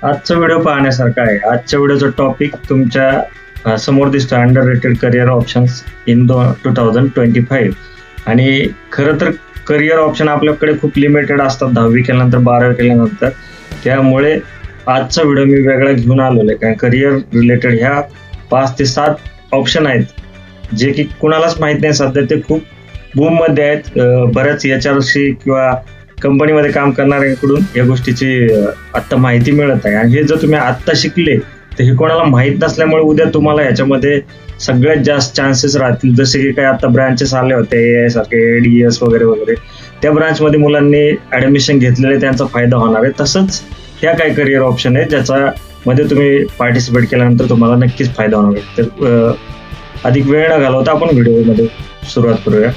आजचा व्हिडिओ पाहण्यासारखा आहे. आजच्या व्हिडिओचा टॉपिक तुमच्या समोर दिसतो under rated career options in 2025. आणि खरं तर करिअर ऑप्शन आपल्याकडे खूप लिमिटेड असतात 10वी केल्यानंतर 12वी केल्यानंतर. त्यामुळे आजचा व्हिडिओ मी वेगळा घेऊन आलेलो आहे, कारण करिअर रिलेटेड ह्या 5 ते 7 ऑप्शन आहेत जे की कुणालाच माहीत नाही. सध्या ते खूप बूममध्ये आहेत. बऱ्याच एचआरशी किंवा कंपनीमध्ये काम करणाऱ्यांकडून या गोष्टीची आत्ता माहिती मिळत आहे. आणि हे जर तुम्ही आत्ता शिकले तर हे कोणाला माहीत नसल्यामुळे उद्या तुम्हाला ह्याच्यामध्ये सगळ्यात जास्त चान्सेस राहतील. जसे की काही आता ब्रांचेस आले होते AI सारखे, ADS वगैरे वगैरे, त्या ब्रांचमध्ये मुलांनी ऍडमिशन घेतलेले त्यांचा फायदा होणार आहे. तसंच ह्या काही करिअर ऑप्शन आहे ज्याच्यामध्ये तुम्ही पार्टिसिपेट केल्यानंतर तुम्हाला नक्कीच फायदा होणार आहे. तर अधिक वेळ न घालवता आपण व्हिडिओमध्ये सुरुवात करूया.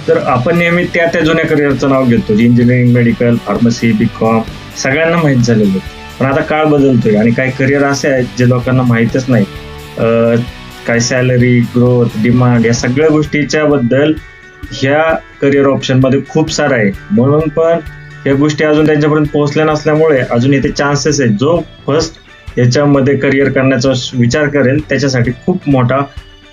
तर आपण नेहमी त्या जुन्या करिअरचं नाव घेतो, इंजिनिअरिंग, मेडिकल, फार्मसी, BCom सगळ्यांना माहीत झालेलं आहे. पण आता काळ बदलतोय आणि काही करिअर असे आहेत जे लोकांना माहीतच नाही. काय सॅलरी, ग्रोथ, डिमांड या सगळ्या गोष्टीच्या बद्दल ह्या करिअर ऑप्शन मध्ये खूप सारं आहे. म्हणून पण या गोष्टी अजून त्यांच्यापर्यंत पोहोचल्या नसल्यामुळे अजून इथे चान्सेस आहेत. जो फर्स्ट याच्यामध्ये करिअर करण्याचा विचार करेल त्याच्यासाठी खूप मोठा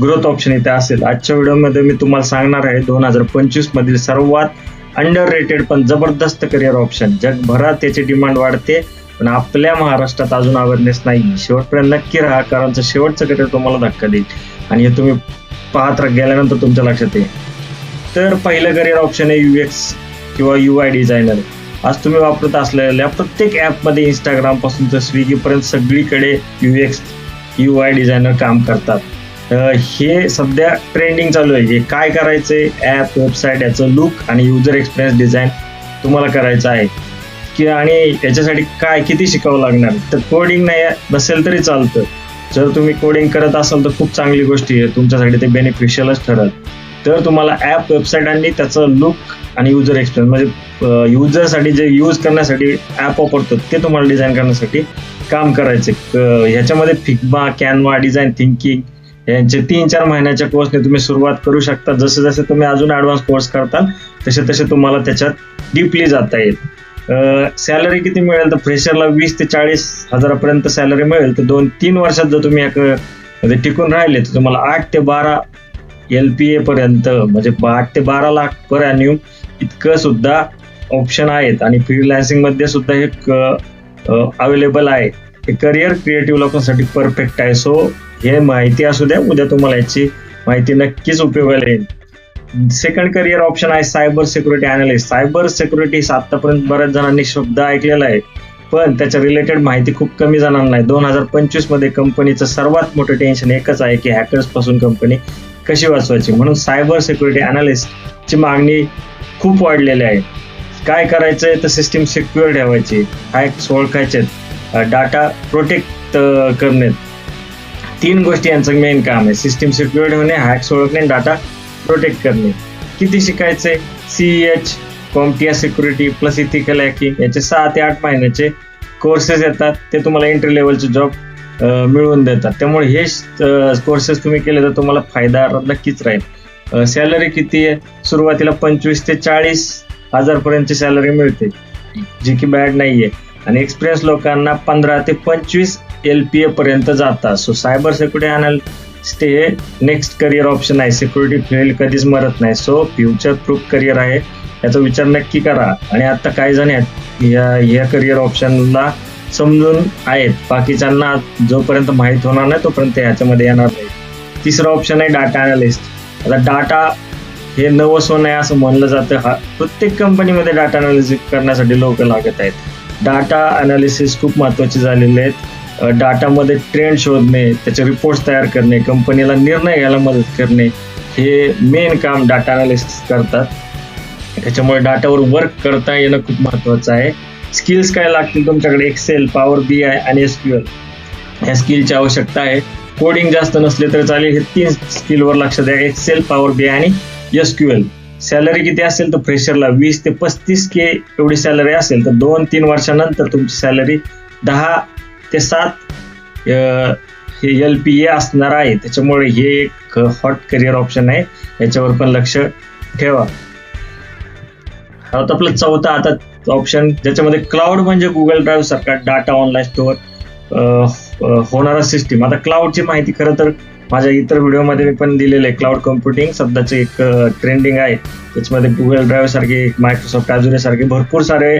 ग्रोथ ऑप्शन इथे असेल. आजच्या व्हिडिओमध्ये मी तुम्हाला सांगणार आहे 2025 मधील सर्वात अंडर रेटेड पण जबरदस्त करिअर ऑप्शन. जगभरात त्याची डिमांड वाढते पण आपल्या महाराष्ट्रात अजून अवेअरनेस नाही. शेवटपर्यंत नक्की राहा, कारण शेवटचं करिअर तुम्हाला धक्का देईल आणि हे तुम्ही पाहत गेल्यानंतर तुमच्या लक्षात येईल. तर पहिलं करिअर ऑप्शन आहे UX किंवा UI डिझायनर. आज तुम्ही वापरत असलेल्या प्रत्येक ॲपमध्ये इंस्टाग्राम पासून तर स्विगीपर्यंत सगळीकडे UX UI डिझायनर काम करतात. हे सध्या ट्रेंडिंग चालू आहे. काय करायचंय, ॲप, वेबसाईट याचं लुक आणि युजर एक्सपिरियन्स डिझाईन तुम्हाला करायचं आहे की, आणि याच्यासाठी किती शिकावं लागणार. तर कोडिंग नाही नसेल तरी चालतं. जर तुम्ही कोडिंग करत असाल तर खूप चांगली गोष्टी आहे, तुमच्यासाठी ते बेनिफिशियलच ठरेल. तर तुम्हाला ॲप, वेबसाईट आणि त्याचं लुक आणि युजर एक्सपिरियन्स म्हणजे युजरसाठी जे यूज करण्यासाठी ॲप वापरतो ते तुम्हाला डिझाईन करण्यासाठी काम करायचे. ह्याच्यामध्ये फिग्मा, कॅनवा, डिझाईन थिंकिंग यांचे 3-4 महिन्याच्या कोर्सने तुम्ही सुरुवात करू शकता. जसे जसे तुम्ही अजून ॲडव्हान्स कोर्स करताल तसे तसे तुम्हाला त्याच्यात डीपली जाता येईल. सॅलरी किती मिळेल तर फ्रेशरला 20 ते 40 हजारापर्यंत सॅलरी मिळेल. तर 2-3 वर्षात जर तुम्ही यामध्ये टिकून राहिले तर तुम्हाला 8 ते 12 LPA पर्यंत म्हणजे 8 ते 12 लाख पर ॲन्युम इतकं सुद्धा ऑप्शन आहेत. आणि फ्रीलान्सिंग मध्ये सुद्धा हे अवेलेबल आहे. हे करिअर क्रिएटिव्ह लोकांसाठी परफेक्ट आहे. सो हे माहिती असू द्या, उद्या तुम्हाला याची माहिती नक्कीच उपयोगाला येईल. सेकंड करिअर ऑप्शन आहे cyber security analyst. Cyber security आतापर्यंत बऱ्याच जणांनी शब्द ऐकलेला आहे पण त्याच्या रिलेटेड माहिती खूप कमी जणांना आहे. 2025 मध्ये कंपनीचं सर्वात मोठं टेन्शन एकच आहे की हॅकर्स पासून कंपनी कशी वाचवायची. म्हणून सायबर सिक्युरिटी अॅनालिस्टची मागणी खूप वाढलेली आहे. काय करायचंय तर सिस्टीम सिक्युअर ठेवायची, हॅक्स ओळखायचे, डाटा प्रोटेक्ट करणे. 3 गोष्टी यांचं मेन काम आहे: सिस्टीम सिक्युअर ठेवणे, हॅक्स ओळखणे, डाटा प्रोटेक्ट करणे. किती शिकायचे? CEH, CompTIA security plus ethical hacking याचे 6 ते 8 महिन्याचे कोर्सेस येतात. ते तुम्हाला एंट्री लेवलचे जॉब मिळवून देतात. त्यामुळे हे कोर्सेस तुम्ही केले तर तुम्हाला फायदा नक्कीच राहील. सॅलरी किती आहे? सुरुवातीला 25 ते 40 हजारपर्यंतची सॅलरी मिळते, जी की बॅड नाहीये. आणि एक्सपिरियन्स लोकांना 15 ते 25 LPA पर्यंत जातात. सो सायबर सिक्युरिटी अॅनालिस्ट हे नेक्स्ट करिअर ऑप्शन आहे. सिक्युरिटी फील्ड कधीच मरत नाही. सो फ्युचर प्रूफ करिअर आहे, याचा विचार नक्की करा. आणि आता काही जण या करिअर ऑप्शनला समजून आहेत, बाकीच्यांना जोपर्यंत माहीत होणार नाही तोपर्यंत ह्याच्यामध्ये येणार नाही. तिसरं ऑप्शन आहे डाटा अॅनालिस्ट. आता डाटा हे नवं सोनं आहे असं म्हणलं जातं. प्रत्येक कंपनीमध्ये डाटा अॅनालिसिस करण्यासाठी लोक लागत आहेत. डाटा अॅनालिसिस खूप महत्त्वाचे झालेले आहेत. डाटामध्ये ट्रेंड शोधणे, त्याचे रिपोर्ट्स तयार करणे, कंपनीला निर्णय घ्यायला मदत करणे, हे मेन काम डाटा अॅनालिस्ट करतात. त्याच्यामुळे डाटावर वर्क करता येणं खूप महत्त्वाचं आहे. स्किल्स काय लागतील तुमच्याकडे? एक्सेल, पॉवर BI आणि SQL ह्या स्किलची आवश्यकता आहे. कोडिंग जास्त नसले तर चालेल. हे 3 स्किलवर लक्ष द्या: एक्सेल, पॉवर BI आणि SQL. सॅलरी किती असेल तर फ्रेशरला 20 ते 35K एवढी सॅलरी असेल तर 2-3 वर्षानंतर तुमची सॅलरी 10 ते 7 LPA असणार आहे. त्याच्यामुळे हे एक हॉट करिअर ऑप्शन आहे, याच्यावर पण लक्ष ठेवा. आता आपलं चौथा, आता ऑप्शन ज्याच्यामध्ये क्लाउड म्हणजे गुगल ड्राईव्ह सारखा डाटा ऑनलाईन स्टोअर होणारा सिस्टीम. आता क्लाउडची माहिती खरं तर माझ्या इतर व्हिडिओमध्ये मी पण दिलेलं आहे. क्लाउड कम्प्युटिंग सध्याचे एक ट्रेंडिंग आहे. त्याच्यामध्ये गुगल ड्राईव्ह सारखे, मायक्रोसॉफ्ट अजुरे सारखे भरपूर सारे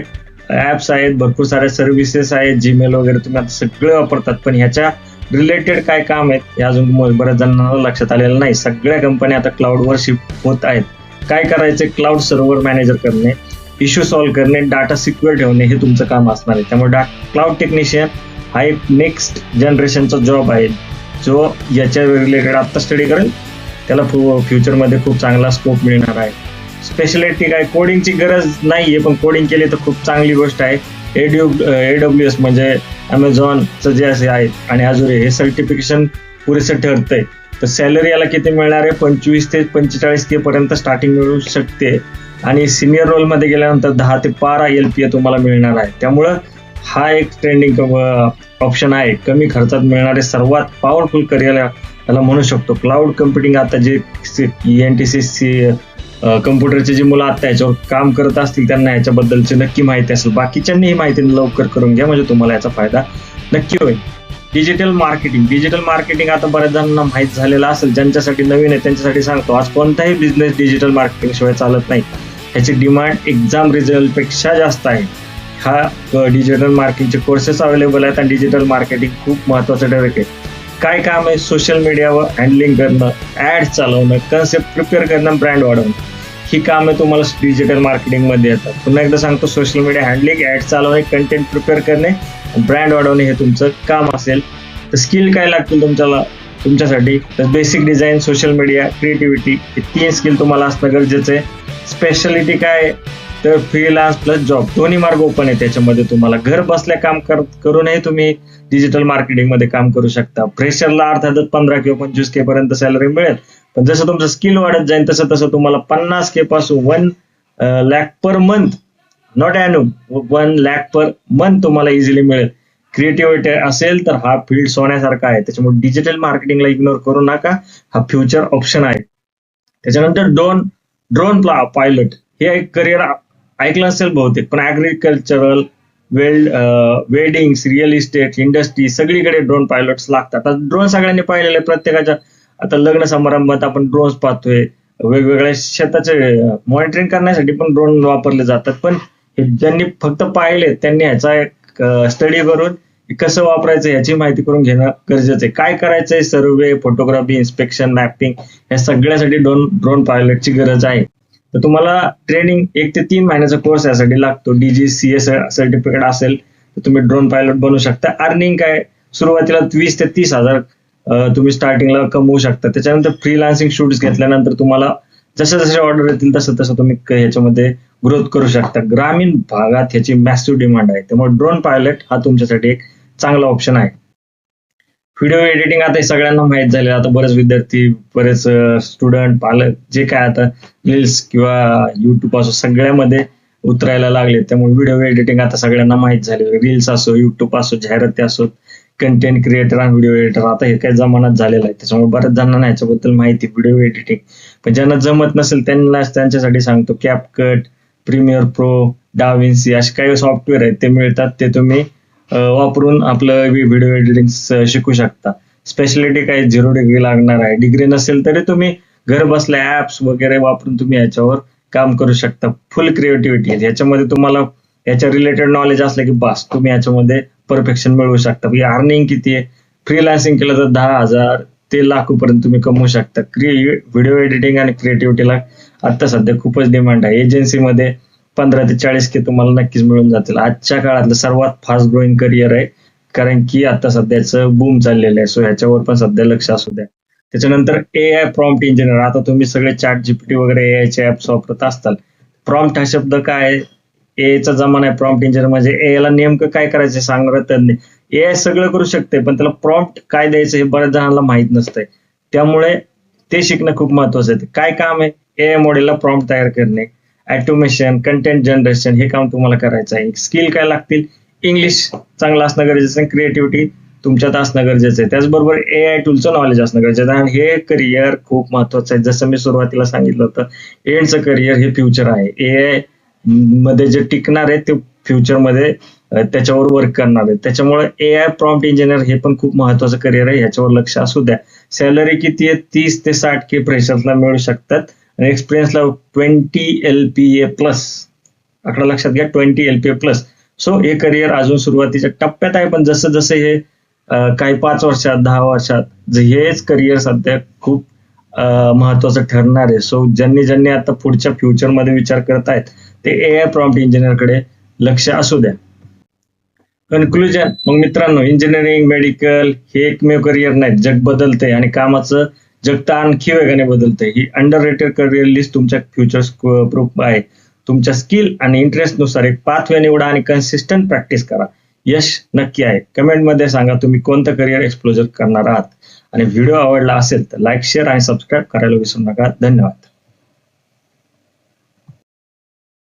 ऍप्स आहेत, भरपूर सारे सर्व्हिसेस आहेत, जीमेल वगैरे तुम्ही आता सगळे वापरतात. पण ह्याच्या रिलेटेड काय काम आहेत हे अजून बऱ्याच जणांना लक्षात आलेलं नाही. सगळ्या कंपन्या आता क्लाउडवर शिफ्ट होत आहेत. काय करायचे? क्लाउड सर्व्हर मॅनेजर करणे, इश्यू सॉल्व्ह करणे, डाटा सिक्युअर ठेवणे हे तुमचं काम असणार आहे. त्यामुळे क्लाउड टेक्निशियन हा एक नेक्स्ट जनरेशनचा जॉब आहे, जो याच्या रिलेटेड आता स्टडी करेल त्याला फ्युचरमध्ये खूप चांगला स्कोप मिळणार आहे. स्पेशलिटी काय? कोडिंगची गरज नाहीये, पण कोडिंग केली तर खूप चांगली गोष्ट आहे. AWS म्हणजे अमेझॉनचं जे असे आहेत आणि अजुरे हे सर्टिफिकेशन पुरेसं ठरतंय. तर सॅलरी याला किती मिळणार आहे? 25 ते 45K पर्यंत स्टार्टिंग मिळू शकते आणि सिनियर रोलमध्ये गेल्यानंतर 10 ते 12 LPA तुम्हाला मिळणार आहे. त्यामुळं हा एक ट्रेंडिंग ऑप्शन आहे. कमी खर्चात मिळणारे सर्वात पॉवरफुल करिअर याला म्हणू शकतो. क्लाउड कम्प्युटिंग आता जे ENTC कम्प्युटरचे जे मुलं आता याच्यावर काम करत असतील त्यांना याच्याबद्दलची नक्की माहिती असेल. बाकीच्यांनी ही माहिती लवकर करून घ्या, म्हणजे तुम्हाला याचा फायदा नक्की होईल. डिजिटल मार्केटिंग आता बऱ्याच जणांना माहीत झालेलं असेल. ज्यांच्यासाठी नवीन आहे त्यांच्यासाठी सांगतो, आज कोणताही बिझनेस डिजिटल मार्केटिंग शिवाय चालत नाही. ह्याची डिमांड एक्झाम रिझल्ट पेक्षा जास्त आहे. हा डिजिटल मार्केटिंगचे कोर्सेस अवेलेबल आहेत आणि डिजिटल मार्केटिंग खूप महत्वाचं ठरत आहे. काय काम आहे? सोशल मीडियावर हँडलिंग करणं, ऍड चालवणं, कन्सेप्ट प्रिपेअर करणं, ब्रँड वाढवणं, ही कामे तुम्हाला डिजिटल मार्केटिंग मध्ये येतात. पुन्हा एकदा सांगतो, सोशल मीडिया हँडलिंग, ऍड चालवणे, कंटेंट प्रिपेअर करणे, ब्रँड वाढवणे हे तुमचं काम असेल. तर स्किल काय लागतील तुमच्यासाठी? तर basic design, social media, creativity हे 3 स्किल तुम्हाला असणं गरजेचं आहे. स्पेशालिटी काय? तर फ्रीलान्स प्लस जॉब दोन्ही मार्ग ओपन आहे. त्याच्यामध्ये तुम्हाला घर बसल्या काम करूनही तुम्ही डिजिटल मार्केटिंग मध्ये काम करू शकता. फ्रेशरला अर्थातच 15 किंवा 25K पर्यंत सॅलरी मिळेल, पण जसं तुमचं स्किल वाढत जाईल तसं तुम्हाला 50K पासून 1 lakh per month, not annual, 1 lakh per month तुम्हाला इझिली मिळेल. क्रिएटिव्हिटी असेल तर हा फील्ड सोन्यासारखा आहे. त्याच्यामुळे डिजिटल मार्केटिंगला इग्नोर करू नका, हा फ्युचर ऑप्शन आहे. त्याच्यानंतर ड्रोन पायलट हे एक करिअर ऐकलं असेल बहुतेक, पण agricultural, weddings, real estate industry सगळीकडे ड्रोन पायलट्स लागतात. आता ड्रोन सगळ्यांनी पाहिलेले, प्रत्येकाच्या आता लग्न समारंभात आपण ड्रोन्स पाहतोय. वेगवेगळ्या शेताचे मॉनिटरिंग करण्यासाठी पण ड्रोन वापरले जातात. पण ज्यांनी फक्त पाहिले त्यांनी ह्याचा एक स्टडी करून कसं वापरायचं याची माहिती करून घेणं गरजेचं आहे. काय करायचंय? सर्वे, फोटोग्राफी, इन्स्पेक्शन, मॅपिंग या सगळ्यासाठी ड्रोन पायलटची गरज आहे. तर तुम्हाला ट्रेनिंग 1 ते 3 महिन्याचा कोर्स यासाठी लागतो. DGCA सर्टिफिकेट असेल तर तुम्ही ड्रोन पायलट बनू शकता. अर्निंग काय? सुरुवातीला 20 ते 30,000 तुम्ही स्टार्टिंगला कमवू शकता. त्याच्यानंतर फ्रीलान्सिंग शूट्स घेतल्यानंतर तुम्हाला जसे ऑर्डर येतील तसं तुम्ही ह्याच्यामध्ये ग्रोथ करू शकता. ग्रामीण भागात ह्याची मॅसिव्ह डिमांड आहे, त्यामुळे ड्रोन पायलट हा तुमच्यासाठी एक चांगला ऑप्शन आहे. व्हिडिओ एडिटिंग आता सगळ्यांना माहित झाले. आता बरेच विद्यार्थी, बरेच स्टुडंट, पालक जे काय आता रील्स किंवा युट्यूब असो सगळ्यामध्ये उतरायला लागले. त्यामुळे व्हिडिओ एडिटिंग आता सगळ्यांना माहित झाले. रील्स असो, युट्यूब असो, जाहिराती असो, कंटेंट क्रिएटर आणि व्हिडिओ एडिटर आता हे काही जमान्यात झालेला आहे. त्याच्यामुळे बऱ्याच जणांना याच्याबद्दल माहिती व्हिडिओ एडिटिंग. पण ज्यांना जमत नसेल त्यांच्यासाठी सांगतो, कॅपकट, प्रीमियर प्रो, डाव्हिन्सी असे काही सॉफ्टवेअर आहेत ते मिळतात. ते तुम्ही वापरून आपलं व्हिडिओ एडिटिंग शिकू शकता. स्पेशालिटी काय? 0 डिग्री लागणार आहे. डिग्री नसेल तरी तुम्ही घर बसल्या ऍप्स वगैरे वापरून तुम्ही याच्यावर काम करू शकता. फुल क्रिएटिव्हिटी याच्यामध्ये तुम्हाला याच्या रिलेटेड नॉलेज असलं की बस तुम्ही याच्यामध्ये परफेक्शन मिळवू शकता. अर्निंग किती आहे? फ्रीलान्सिंग केलं तर 10,000 ते लाखोपर्यंत तुम्ही कमवू शकता. व्हिडिओ एडिटिंग आणि क्रिएटिव्हिटीला आता सध्या खूपच डिमांड आहे. एजन्सीमध्ये 15 ते 40K तुम्हाला नक्कीच मिळून जातील. आजच्या काळातलं सर्वात फास्ट ग्रोईंग करिअर आहे, कारण की आता सध्याचं बूम चाललेलं आहे. सो ह्याच्यावर पण सध्या लक्ष असू द्या. त्याच्यानंतर AI प्रॉम्प्ट इंजिनियर. आता तुम्ही सगळे ChatGPT वगैरे AIचे ऍप्स वापरत असताल. प्रॉम्प्ट हा शब्द काय? एआयचा जमाना आहे. प्रॉम्प्ट इंजिनियर म्हणजे एआयला नेमकं काय करायचं सांगणार तज्ञ. AI सगळं करू शकते, पण त्याला प्रॉम्प्ट काय द्यायचं हे बऱ्याच जणांना माहित नसतंय. त्यामुळे ते शिकणं खूप महत्वाचं आहे. काय काम आहे? AI मॉडेलला प्रॉम्प्ट तयार करणे, ऑटोमेशन, कंटेंट जनरेशन हे काम तुम्हाला करायचं आहे. स्किल काय लागतील? इंग्लिश चांगलं असणं गरजेचं आहे, क्रिएटिव्हिटी तुमच्यात असणं गरजेचं आहे. त्याचबरोबर AI टूलचं नॉलेज असणं गरजेचं आहे. आणि हे करिअर खूप महत्वाचं आहे. जसं मी सुरुवातीला सांगितलं होतं, एंडचं करिअर हे फ्युचर आहे. AI मध्ये जे टिकणार आहे ते फ्युचरमध्ये त्याच्यावर वर्क करणार आहे. त्याच्यामुळे AI प्रॉम्प्ट इंजिनियर हे पण खूप महत्वाचं करिअर आहे, याच्यावर लक्ष असू द्या. सॅलरी किती आहे? 30 ते 60K फ्रेशर्सला मिळू शकतात आणि एक्सपिरियन्सला 20 LPA प्लस. आकडा लक्षात घ्या, 20 LPA प्लस. सो हे करिअर अजून सुरुवातीच्या टप्प्यात आहे, पण जसं जसं हे काही 5 वर्षात 10 वर्षात हेच करिअर सध्या खूप महत्वाचं ठरणार आहे. सो ज्यांनी आता पुढच्या फ्युचरमध्ये विचार करत आहेत ते AI प्रॉम्प्ट इंजिनियरकडे लक्ष असू द्या. कन्क्लुजन, मग मित्रांनो, इंजिनिअरिंग मेडिकल हे एकमेव करिअर नाही, जग बदलतंय आणि कामाचं जग तर आणखी वेगाने बदलतंय. ही अंडररेटेड करिअर लिस्ट तुमच्या फ्युचर प्रूफ आहे. तुमच्या स्किल आणि इंटरेस्ट नुसार एक पाथवे निवडा आणि कन्सिस्टंट प्रॅक्टिस करा. यश नक्की आहे. कमेंटमध्ये सांगा तुम्ही कोणतं करिअर एक्सप्लोजर करणार आहात. आणि व्हिडिओ आवडला असेल तर लाईक, शेअर आणि सबस्क्राईब करायला विसरू नका. धन्यवाद.